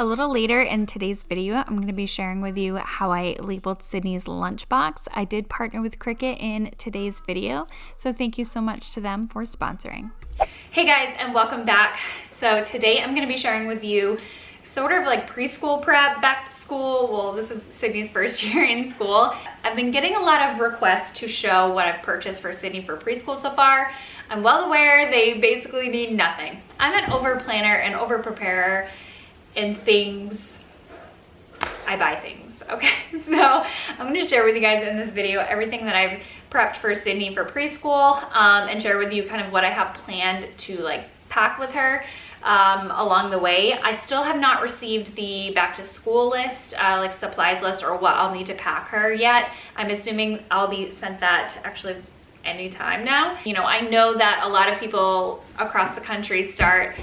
A little later in today's video, I'm going to be sharing with you how I labeled Sydney's lunchbox. I did partner with CRICUT in today's video, so thank you so much to them for sponsoring. Hey guys, and welcome back. So today I'm going to be sharing with you sort of like preschool prep, back to school. Well, this is Sydney's first year in school. I've been getting a lot of requests to show what I've purchased for Sydney for preschool so far. I'm well aware they basically need nothing. I'm an over planner and over preparer in things. I buy things, okay? So I'm going to share with you guys in this video everything that I've prepped for Sydney for preschool, and share with you kind of what I have planned to like pack with her along the way. I still have not received the back to school list, like supplies list, or what I'll need to pack her yet. I'm assuming I'll be sent that actually anytime now. You know, I know that a lot of people across the country start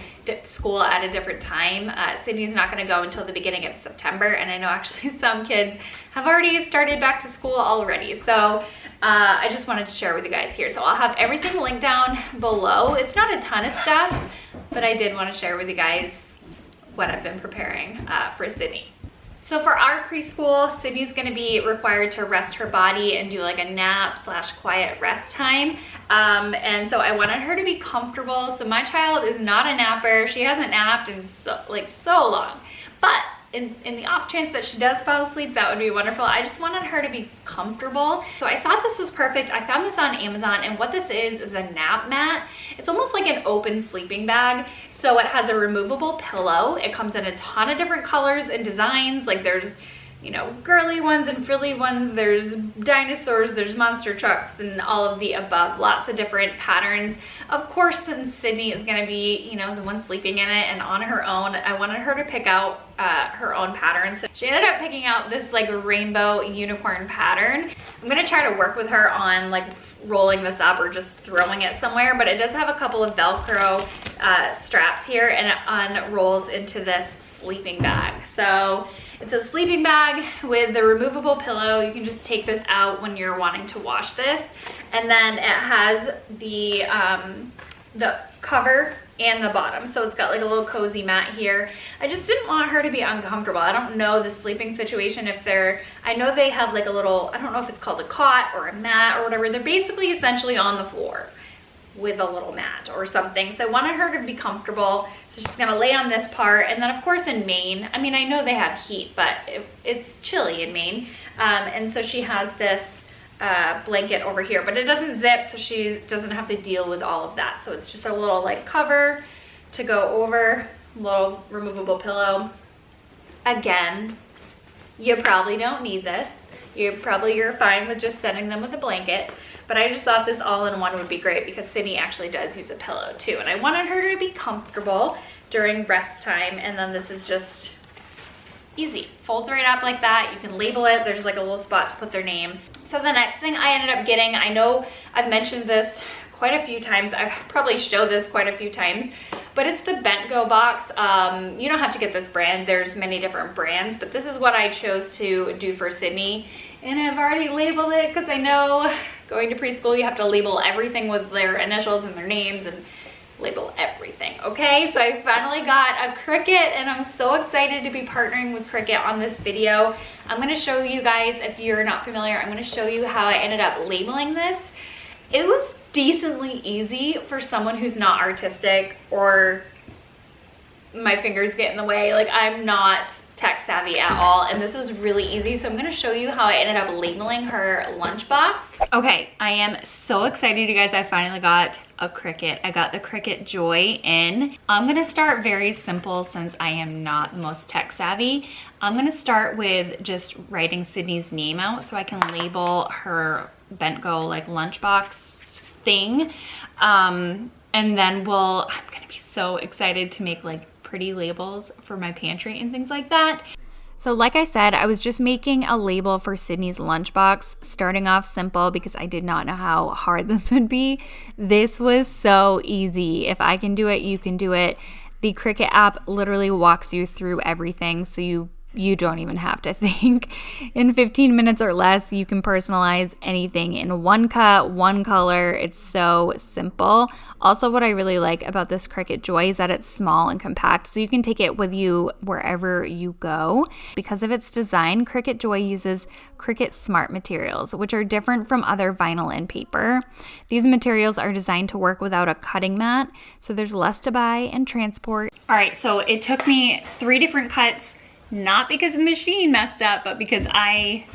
school at a different time. Sydney's not going to go until the beginning of September, and I know actually some kids have already started back to school already. So I just wanted to share with you guys here. So I'll have everything linked down below. It's not a ton of stuff, but I did want to share with you guys what I've been preparing for Sydney. So for our preschool, Sydney's gonna be required to rest her body and do like a nap / quiet rest time. And so I wanted her to be comfortable. So my child is not a napper. She hasn't napped in so long. But in the off chance that she does fall asleep, that would be wonderful. I just wanted her to be comfortable. So I thought this was perfect. I found this on Amazon, and what this is a nap mat. It's almost like an open sleeping bag. So it has a removable pillow. It comes in a ton of different colors and designs. Like there's, you know, girly ones and frilly ones. There's dinosaurs, there's monster trucks, and all of the above. Lots of different patterns. Of course, since Sydney is gonna be, you know, the one sleeping in it and on her own, I wanted her to pick out her own pattern. So she ended up picking out this like rainbow unicorn pattern. I'm gonna try to work with her on like rolling this up or just throwing it somewhere, but it does have a couple of Velcro straps here, and it unrolls into this sleeping bag. So it's a sleeping bag with the removable pillow. You can just take this out when you're wanting to wash this. And then it has the cover and the bottom. So it's got like a little cozy mat here. I just didn't want her to be uncomfortable. I don't know the sleeping situation if I know they have like a little, I don't know if it's called a cot or a mat or whatever. They're basically essentially on the floor with a little mat or something. So I wanted her to be comfortable. So she's gonna lay on this part. And then of course in Maine, I mean, I know they have heat, but it's chilly in Maine. And so she has this blanket over here, but it doesn't zip, so she doesn't have to deal with all of that. So it's just a little like cover to go over, little removable pillow. Again, you probably don't need this. You're fine with just setting them with a blanket, but I just thought this all-in-one would be great because Sydney actually does use a pillow too, and I wanted her to be comfortable during rest time. And then this is just easy, folds right up like that. You can label it. There's like a little spot to put their name. So the next thing I ended up getting, I know I've mentioned this quite a few times. I've probably showed this quite a few times, but it's the Bent Go box. You don't have to get this brand. There's many different brands, but this is what I chose to do for Sydney. And I've already labeled it because I know going to preschool, you have to label everything with their initials and their names and label everything, okay? So I finally got a CRICUT, and I'm so excited to be partnering with CRICUT on this video. I'm gonna show you guys, if you're not familiar, I'm gonna show you how I ended up labeling this. It was decently easy for someone who's not artistic, or my fingers get in the way. Like, I'm not tech savvy at all, and this was really easy. So I'm gonna show you how I ended up labeling her lunchbox. Okay, I am so excited, you guys. I finally got a CRICUT. I got the CRICUT Joy in. I'm gonna start very simple since I am not the most tech savvy. I'm gonna start with just writing Sydney's name out so I can label her Bent Go like lunchbox thing. And then I'm gonna be so excited to make like pretty labels for my pantry and things like that. So like I said, I was just making a label for Sydney's lunchbox, starting off simple because I did not know how hard this would be. This was so easy. If I can do it, you can do it. The CRICUT app literally walks you through everything. So you you don't even have to think. In 15 minutes or less, you can personalize anything in one cut, one color. It's so simple. Also, what I really like about this CRICUT Joy is that it's small and compact, so you can take it with you wherever you go. Because of its design, CRICUT Joy uses CRICUT Smart materials, which are different from other vinyl and paper. These materials are designed to work without a cutting mat, so there's less to buy and transport. All right, so it took me 3 different cuts, not because the machine messed up, but because I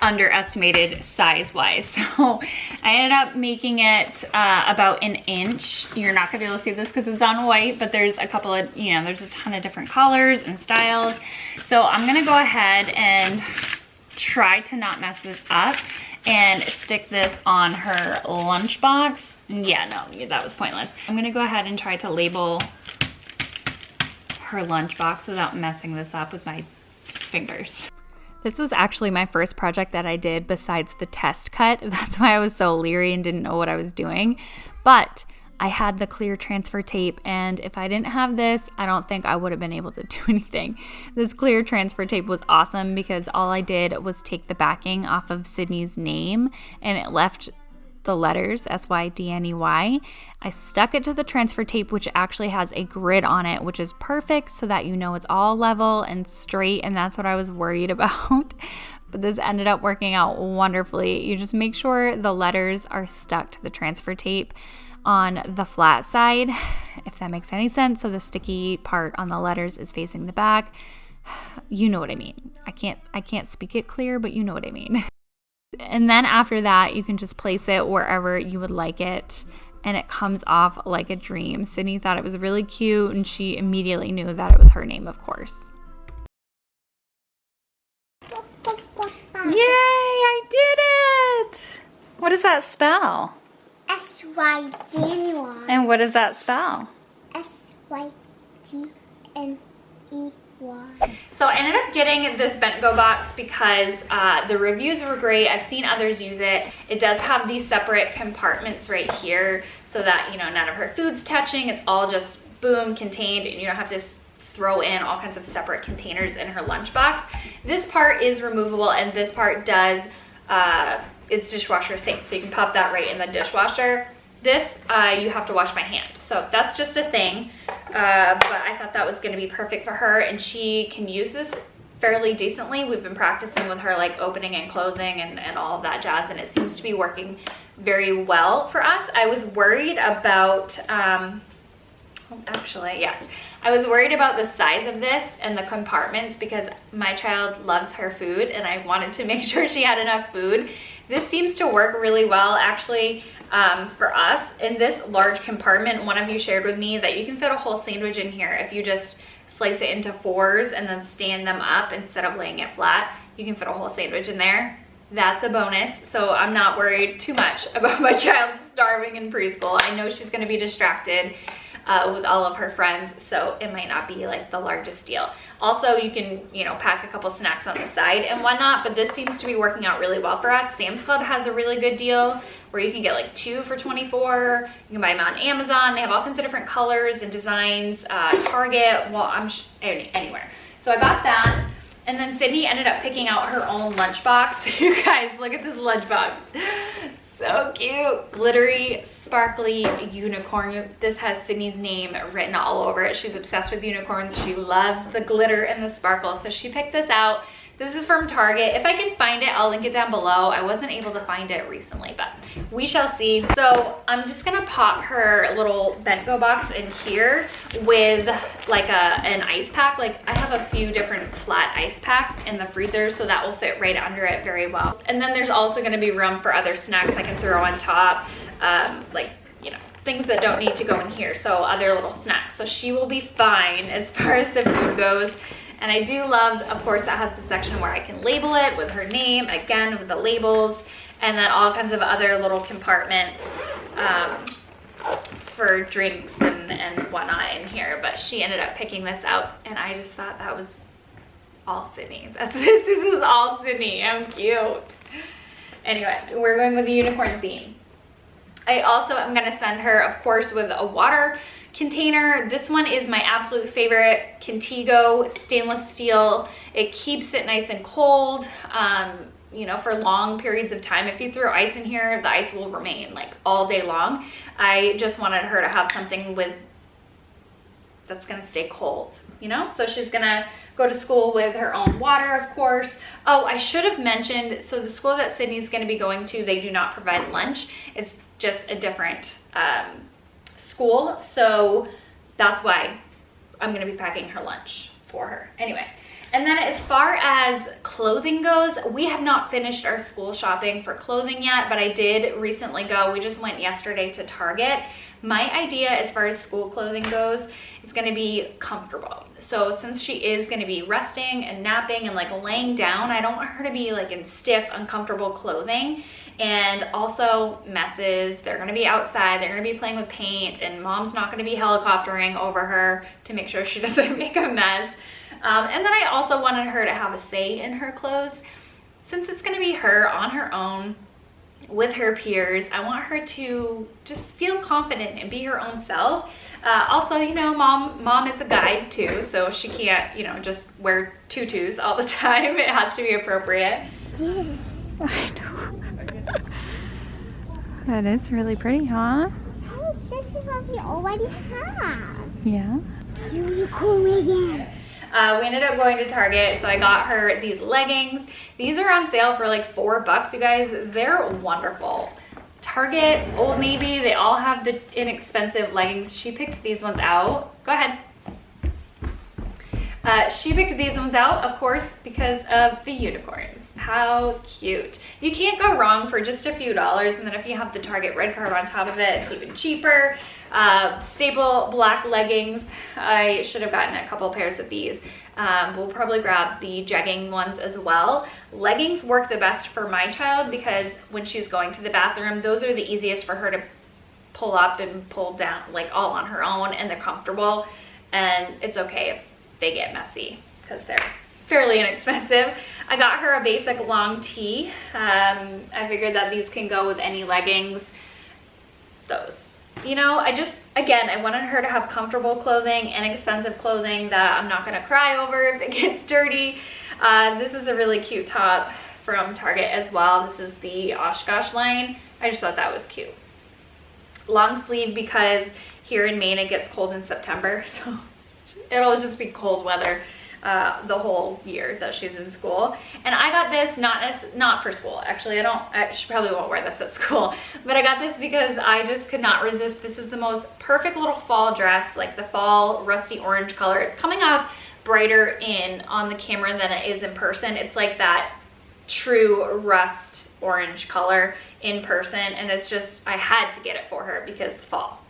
underestimated size-wise. So I ended up making it about an inch. You're not gonna be able to see this because it's on white, but there's a couple of, you know, there's a ton of different colors and styles. So I'm gonna go ahead and try to not mess this up and stick this on her lunchbox. Yeah, no, that was pointless. I'm gonna go ahead and try to label her lunchbox without messing this up with my fingers. This was actually my first project that I did besides the test cut. That's why I was so leery and didn't know what I was doing. But I had the clear transfer tape, and if I didn't have this, I don't think I would have been able to do anything. This clear transfer tape was awesome because all I did was take the backing off of Sydney's name, and it left the letters SYDNEY. I stuck it to the transfer tape, which actually has a grid on it, which is perfect so that you know it's all level and straight, and that's what I was worried about. But this ended up working out wonderfully. You just make sure the letters are stuck to the transfer tape on the flat side, if that makes any sense. So the sticky part on the letters is facing the back. You know what I mean. I can't speak it clear, but you know what I mean. And then after that, you can just place it wherever you would like it, and it comes off like a dream. Sydney thought it was really cute, and she immediately knew that it was her name, of course. Yay, I did it! What does that spell? SYDNEY. And what does that spell? SYDNEY. So I ended up getting this bent go box because the reviews were great. I've seen others use it. It does have these separate compartments right here so that, you know, none of her food's touching. It's all just boom, contained, and you don't have to throw in all kinds of separate containers in her lunchbox. This part is removable, and this part does, it's dishwasher safe. So you can pop that right in the dishwasher. This, you have to wash by hand. So that's just a thing. But I thought that was gonna be perfect for her, and she can use this fairly decently. We've been practicing with her, like opening and closing and all of that jazz, and it seems to be working very well for us. I was worried about, I was worried about the size of this and the compartments because my child loves her food, and I wanted to make sure she had enough food. This seems to work really well, actually. For us, in this large compartment, one of you shared with me that you can fit a whole sandwich in here if you just slice it into 4s and then stand them up instead of laying it flat. You can fit a whole sandwich in there. That's a bonus. So I'm not worried too much about my child starving in preschool. I know she's going to be distracted with all of her friends, so it might not be like the largest deal. Also, you can, you know, pack a couple snacks on the side and whatnot, but this seems to be working out really well for us. Sam's Club has a really good deal where you can get like 2 for $24. You can buy them on Amazon. They have all kinds of different colors and designs. Target, well, anywhere. So I got that. And then Sydney ended up picking out her own lunchbox. You guys, look at this lunchbox. So cute. Glittery, sparkly unicorn. This has Sydney's name written all over it. She's obsessed with unicorns. She loves the glitter and the sparkle. So she picked this out. This is from Target. If I can find it, I'll link it down below. I wasn't able to find it recently, but we shall see. So I'm just gonna pop her little bento box in here with like an ice pack. Like I have a few different flat ice packs in the freezer, so that will fit right under it very well. And then there's also gonna be room for other snacks I can throw on top, like, you know, things that don't need to go in here. So other little snacks. So she will be fine as far as the food goes. And I do love, of course, that has the section where I can label it with her name, again, with the labels, and then all kinds of other little compartments for drinks and whatnot in here. But she ended up picking this out, and I just thought that was all Sydney. This is all Sydney. I'm cute. Anyway, we're going with the unicorn theme. I also am gonna send her, of course, with a water container. This one is my absolute favorite, Contigo stainless steel. It keeps it nice and cold, you know, for long periods of time. If you throw ice in here, the ice will remain like all day long. I just wanted her to have something that's gonna stay cold, you know? So she's gonna go to school with her own water, of course. Oh, I should have mentioned, so the school that Sydney's gonna be going to, they do not provide lunch. It's just a different school. So that's why I'm gonna be packing her lunch for her. Anyway, and then as far as clothing goes, we have not finished our school shopping for clothing yet, but I did recently go. We just went yesterday to Target. My idea as far as school clothing goes is going to be comfortable. So since she is going to be resting and napping and like laying down, I don't want her to be like in stiff, uncomfortable clothing. And also messes. They're going to be outside. They're going to be playing with paint, and mom's not going to be helicoptering over her to make sure she doesn't make a mess. And then I also wanted her to have a say in her clothes. Since it's going to be her on her own with her peers, I want her to just feel confident and be her own self. Also, you know, mom is a guide too, so she can't, you know, just wear tutus all the time. It has to be appropriate. Yes. I know. That is really pretty, huh? Oh, this is what we already have. Yeah. Unicorn leggings. We ended up going to Target, so I got her these leggings. These are on sale for like $4, you guys. They're wonderful. Target, Old Navy, they all have the inexpensive leggings. She picked these ones out. Go ahead. She picked these ones out, of course, because of the unicorns. How cute. You can't go wrong for just a few dollars, and then if you have the Target red card on top of it, it's even cheaper. Staple black leggings. I should have gotten a couple pairs of these. We'll probably grab the jegging ones as well. Leggings work the best for my child because when she's going to the bathroom, those are the easiest for her to pull up and pull down, like all on her own, and they're comfortable, and it's okay if they get messy because they're fairly inexpensive. I got her a basic long tee. I figured that these can go with any leggings. Those. You know, again, I wanted her to have comfortable clothing, inexpensive clothing that I'm not gonna cry over if it gets dirty. This is a really cute top from Target as well. This is the Oshkosh line. I just thought that was cute. Long sleeve because here in Maine it gets cold in September, so it'll just be cold weather the whole year that she's in school. And I got this not for school. Actually, she probably won't wear this at school, but I got this because I just could not resist. This is the most perfect little fall dress, like the fall rusty orange color. It's coming off brighter on the camera than it is in person. It's like that true rust orange color in person, and it's just, I had to get it for her because fall.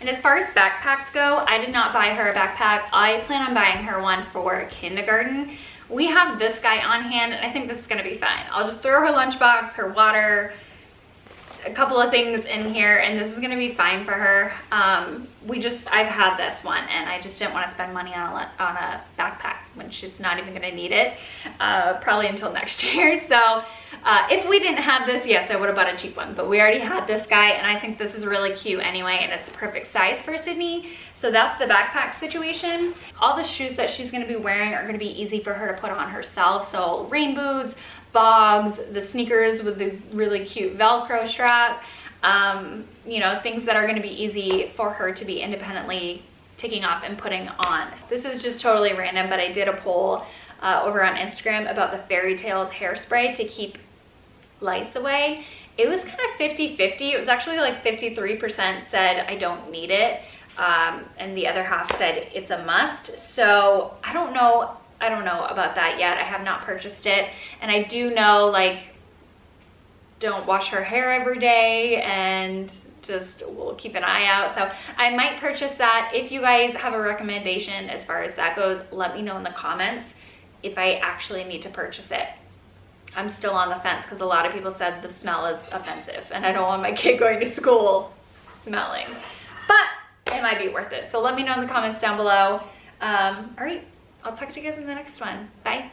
And as far as backpacks go, I did not buy her a backpack. I plan on buying her one for kindergarten. We have this guy on hand, and I think this is gonna be fine. I'll just throw her lunchbox, her water, a couple of things in here, and this is gonna be fine for her. I've had this one, and I just didn't want to spend money on a backpack when she's not even gonna need it, probably until next year. So if we didn't have this, yes, I would have bought a cheap one, but we already had this guy, and I think this is really cute anyway, and it's the perfect size for Sydney. So that's the backpack situation. All the shoes that she's gonna be wearing are gonna be easy for her to put on herself. So rain boots, bogs, the sneakers with the really cute Velcro strap, you know, things that are going to be easy for her to be independently taking off and putting on. This is just totally random, but I did a poll over on Instagram about the Fairy Tales hairspray to keep lice away. It was kind of 50-50. It was actually like 53% said I don't need it, and the other half said it's a must. So I don't know about that yet. I have not purchased it, and I do know, like, don't wash her hair every day, and just we'll keep an eye out. So I might purchase that. If you guys have a recommendation as far as that goes, let me know in the comments if I actually need to purchase it. I'm still on the fence because a lot of people said the smell is offensive, and I don't want my kid going to school smelling, but it might be worth it. So let me know in the comments down below. All right, I'll talk to you guys in the next one. Bye.